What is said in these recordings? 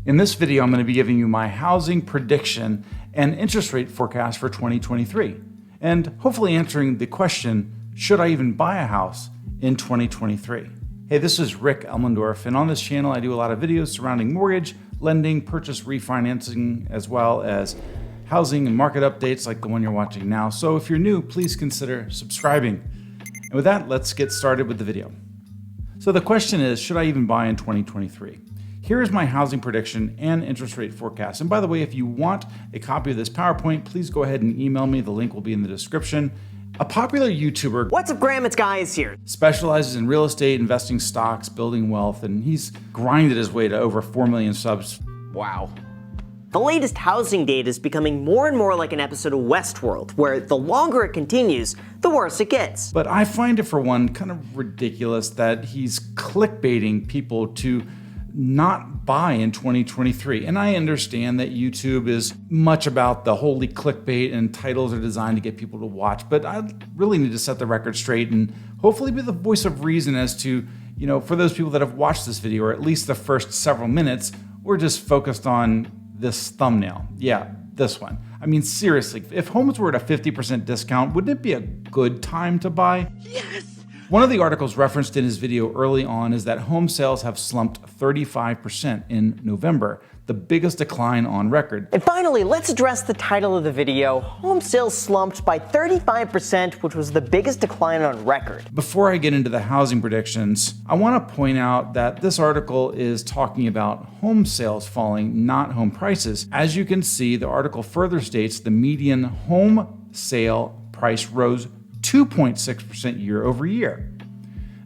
In this video, I'm going to be giving you my housing prediction and interest rate forecast for 2023, and hopefully answering the question, should I even buy a house in 2023? Hey, this is Rick Elmendorf, and on this channel, I do a lot of videos surrounding mortgage, lending, purchase refinancing, as well as housing and market updates like the one you're watching now. So if you're new, please consider subscribing. And with that, let's get started with the video. So the question is, should I even buy in 2023? Here is my housing prediction and interest rate forecast. And by the way, if you want a copy of this PowerPoint, please go ahead and email me. The link will be in the description. A popular YouTuber, What's up, Graham? It's Guy is here. Specializes in real estate, investing stocks, building wealth, and he's grinded his way to over 4 million subs. Wow. The latest housing data is becoming more and more like an episode of Westworld, where the longer it continues, the worse it gets. But I find it, for one, kind of ridiculous that he's clickbaiting people to not buy in 2023. And I understand that YouTube is much about the holy clickbait and titles are designed to get people to watch, but I really need to set the record straight and hopefully be the voice of reason as to, for those people that have watched this video, or at least the first several minutes, we're just focused on this thumbnail. Yeah, this one. I mean, seriously, if homes were at a 50% discount, wouldn't it be a good time to buy? Yes! One of the articles referenced in his video early on is that home sales have slumped 35% in November, the biggest decline on record. And finally, let's address the title of the video. Home sales slumped by 35%, which was the biggest decline on record. Before I get into the housing predictions, I want to point out that this article is talking about home sales falling, not home prices. As you can see, the article further states the median home sale price rose 2.6% year over year.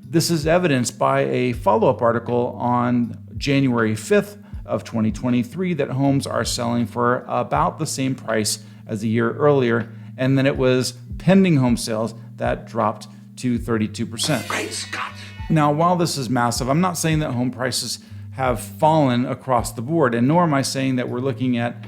This is evidenced by a follow-up article on January 5th of 2023 that homes are selling for about the same price as a year earlier, and then it was pending home sales that dropped to 32%. Great Scott! Now, while this is massive, I'm not saying that home prices have fallen across the board, and nor am I saying that we're looking at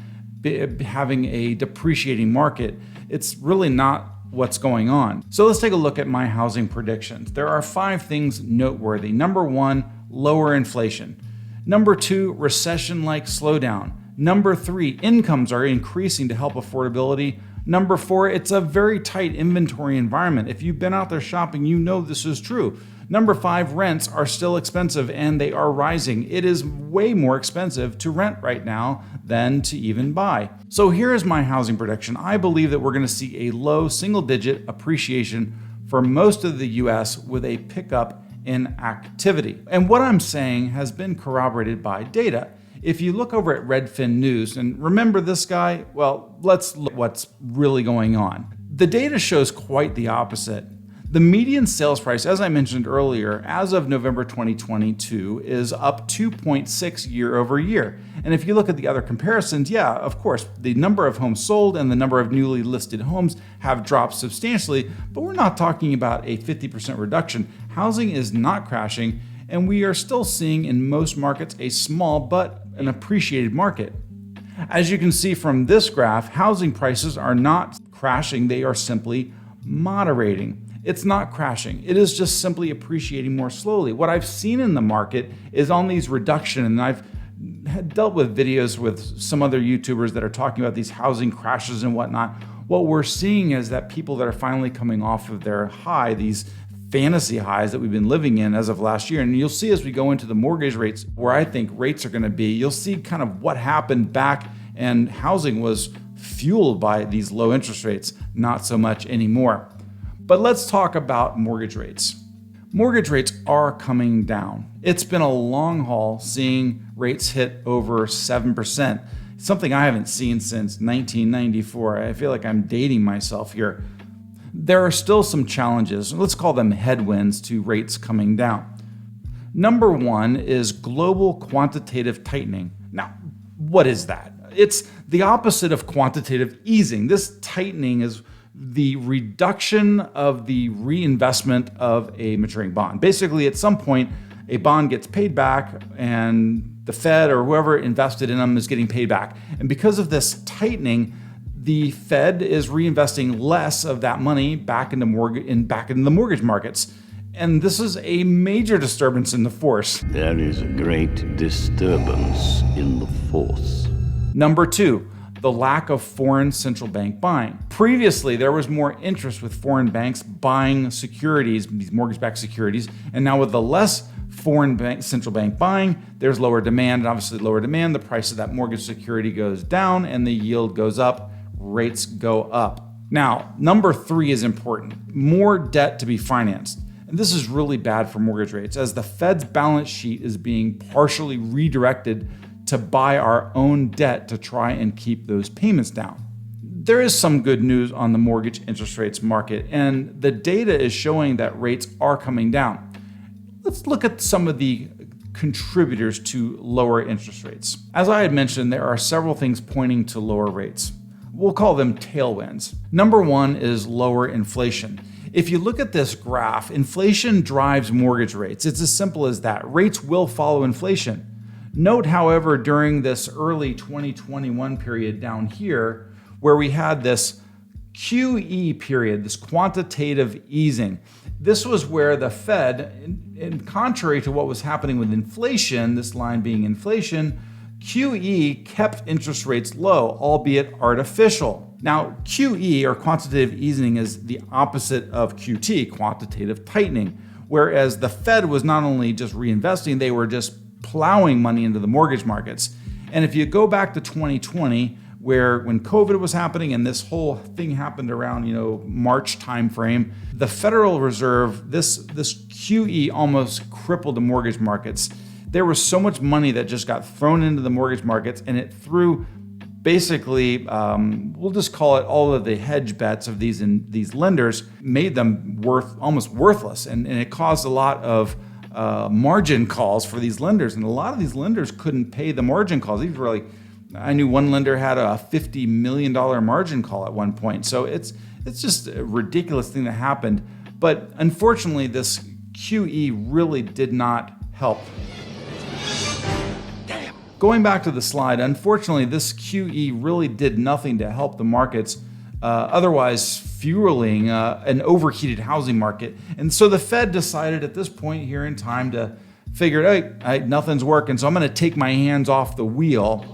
having a depreciating market. It's really not what's going on. So let's take a look at my housing predictions. There are 5 things noteworthy. Number 1, lower inflation. Number 2, recession-like slowdown. Number 3, incomes are increasing to help affordability. Number 4, it's a very tight inventory environment. If you've been out there shopping, you know this is true. Number 5, rents are still expensive and they are rising. It is way more expensive to rent right now than to even buy. So here is my housing prediction. I believe that we're going to see a low single-digit appreciation for most of the US with a pickup in activity. And what I'm saying has been corroborated by data. If you look over at Redfin News, and remember this guy, well, let's look what's really going on. The data shows quite the opposite. The median sales price, as I mentioned earlier, as of November 2022 is up 2.6 year over year. And if you look at the other comparisons, yeah, of course, the number of homes sold and the number of newly listed homes have dropped substantially, but we're not talking about a 50% reduction. Housing is not crashing, and we are still seeing in most markets a small but an appreciated market. As you can see from this graph, housing prices are not crashing, they are simply moderating. It's not crashing. It is just simply appreciating more slowly. What I've seen in the market is on these reduction, and I've dealt with videos with some other YouTubers that are talking about these housing crashes and whatnot. What we're seeing is that people that are finally coming off of their high, these fantasy highs that we've been living in as of last year. And you'll see as we go into the mortgage rates, where I think rates are going to be, you'll see kind of what happened back, and housing was fueled by these low interest rates, not so much anymore. But let's talk about mortgage rates. Mortgage rates are coming down. It's been a long haul seeing rates hit over 7%, something I haven't seen since 1994. I feel like I'm dating myself here. There are still some challenges, let's call them headwinds to rates coming down. Number 1 is global quantitative tightening. Now, what is that? It's the opposite of quantitative easing. This tightening is the reduction of the reinvestment of a maturing bond. Basically, at some point, a bond gets paid back and the Fed or whoever invested in them is getting paid back. And because of this tightening, the Fed is reinvesting less of that money back into the mortgage markets. And this is a major disturbance in the force. There is a great disturbance in the force. Number 2, the lack of foreign central bank buying. Previously, there was more interest with foreign banks buying securities, these mortgage-backed securities, and now with the less central bank buying, there's lower demand, and obviously lower demand, the price of that mortgage security goes down and the yield goes up, rates go up. Now, number 3 is important, more debt to be financed. And this is really bad for mortgage rates, as the Fed's balance sheet is being partially redirected to buy our own debt to try and keep those payments down. There is some good news on the mortgage interest rates market, and the data is showing that rates are coming down. Let's look at some of the contributors to lower interest rates. As I had mentioned, there are several things pointing to lower rates. We'll call them tailwinds. Number 1 is lower inflation. If you look at this graph, inflation drives mortgage rates. It's as simple as that. Rates will follow inflation. Note, however, during this early 2021 period down here, where we had this QE period, this quantitative easing, this was where the Fed, in contrary to what was happening with inflation, this line being inflation, QE kept interest rates low, albeit artificial. Now, QE, or quantitative easing, is the opposite of QT, quantitative tightening, whereas the Fed was not only just reinvesting, they were just plowing money into the mortgage markets. And if you go back to 2020, when COVID was happening and this whole thing happened around, March timeframe, the Federal Reserve, this QE almost crippled the mortgage markets. There was so much money that just got thrown into the mortgage markets, and it threw basically, we'll just call it all of the hedge bets of these lenders, made them almost worthless, and it caused a lot of margin calls for these lenders, and a lot of these lenders couldn't pay the margin calls. These were I knew one lender had a $50 million margin call at one point. So it's just a ridiculous thing that happened. But unfortunately, this QE really did not help. Damn. Going back to the slide, unfortunately, this QE really did nothing to help the markets, otherwise fueling an overheated housing market. And so the Fed decided at this point here in time to figure, hey, nothing's working, so I'm going to take my hands off the wheel.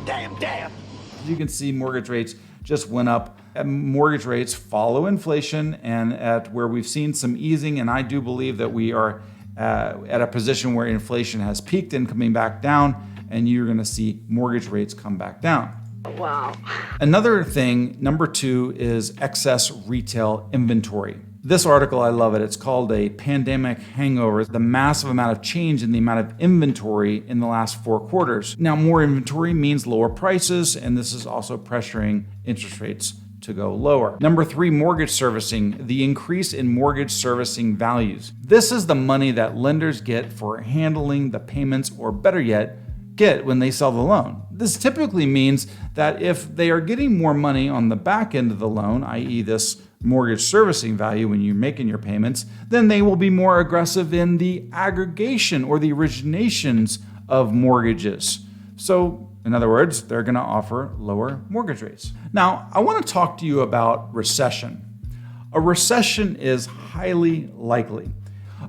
Damn. As you can see, mortgage rates just went up. Mortgage rates follow inflation, and at where we've seen some easing, and I do believe that we are at a position where inflation has peaked and coming back down, and you're going to see mortgage rates come back down. Wow. Another thing, number 2, is excess retail inventory. This article, I love it. It's called A Pandemic Hangover, the massive amount of change in the amount of inventory in the last 4 quarters. Now, more inventory means lower prices, and this is also pressuring interest rates to go lower. Number 3, mortgage servicing, the increase in mortgage servicing values. This is the money that lenders get for handling the payments, or better yet, get when they sell the loan. This typically means that if they are getting more money on the back end of the loan, i.e. this mortgage servicing value when you're making your payments, then they will be more aggressive in the aggregation or the originations of mortgages. So, in other words, they're going to offer lower mortgage rates. Now, I want to talk to you about recession. A recession is highly likely.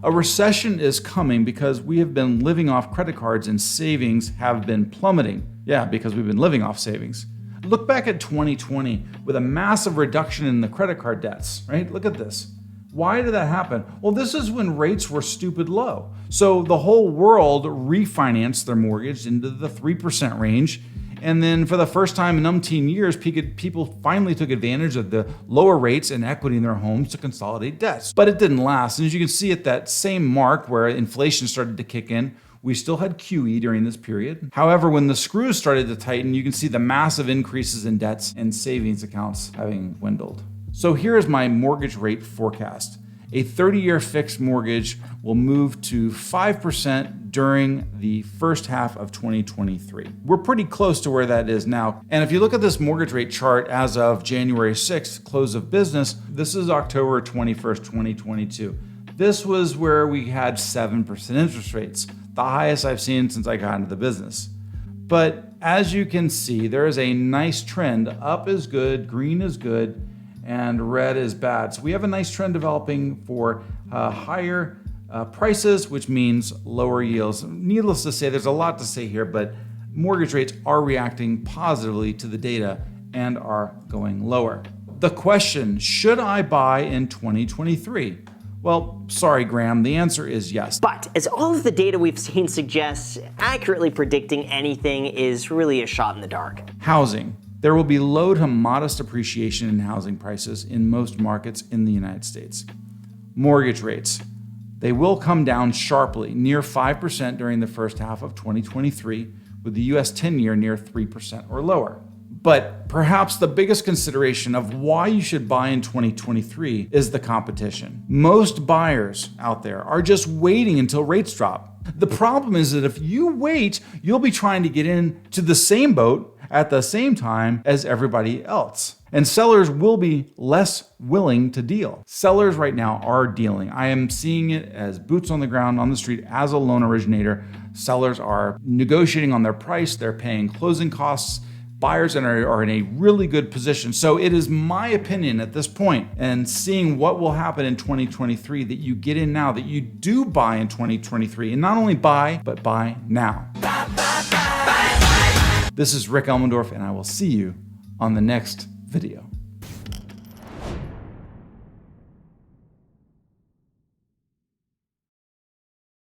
A recession is coming because we have been living off credit cards and savings have been plummeting. Yeah, because we've been living off savings. Look back at 2020 with a massive reduction in the credit card debts, right? Look at this. Why did that happen? Well, this is when rates were stupid low. So the whole world refinanced their mortgage into the 3% range. And then for the first time in umpteen years, people finally took advantage of the lower rates and equity in their homes to consolidate debts. But it didn't last. And as you can see at that same mark where inflation started to kick in, we still had QE during this period. However, when the screws started to tighten, you can see the massive increases in debts and savings accounts having dwindled. So here is my mortgage rate forecast. A 30-year fixed mortgage will move to 5% during the first half of 2023. We're pretty close to where that is now. And if you look at this mortgage rate chart as of January 6th, close of business, this is October 21st, 2022. This was where we had 7% interest rates, the highest I've seen since I got into the business. But as you can see, there is a nice trend. Up is good, green is good, and red is bad. So we have a nice trend developing for higher prices, which means lower yields. Needless to say, there's a lot to say here, but mortgage rates are reacting positively to the data and are going lower. The question, should I buy in 2023? Well, sorry, Graham, the answer is yes. But as all of the data we've seen suggests, accurately predicting anything is really a shot in the dark. Housing. There will be low to modest appreciation in housing prices in most markets in the United States. Mortgage rates. They will come down sharply, near 5% during the first half of 2023, with the US 10-year near 3% or lower. But perhaps the biggest consideration of why you should buy in 2023 is the competition. Most buyers out there are just waiting until rates drop. The problem is that if you wait, you'll be trying to get into the same boat at the same time as everybody else. And sellers will be less willing to deal. Sellers right now are dealing. I am seeing it as boots on the ground on the street as a loan originator. Sellers are negotiating on their price, they're paying closing costs. Buyers are in a really good position. So it is my opinion at this point, and seeing what will happen in 2023, that you get in now, that you do buy in 2023, and not only buy, but buy now. This is Rick Elmendorf, and I will see you on the next video.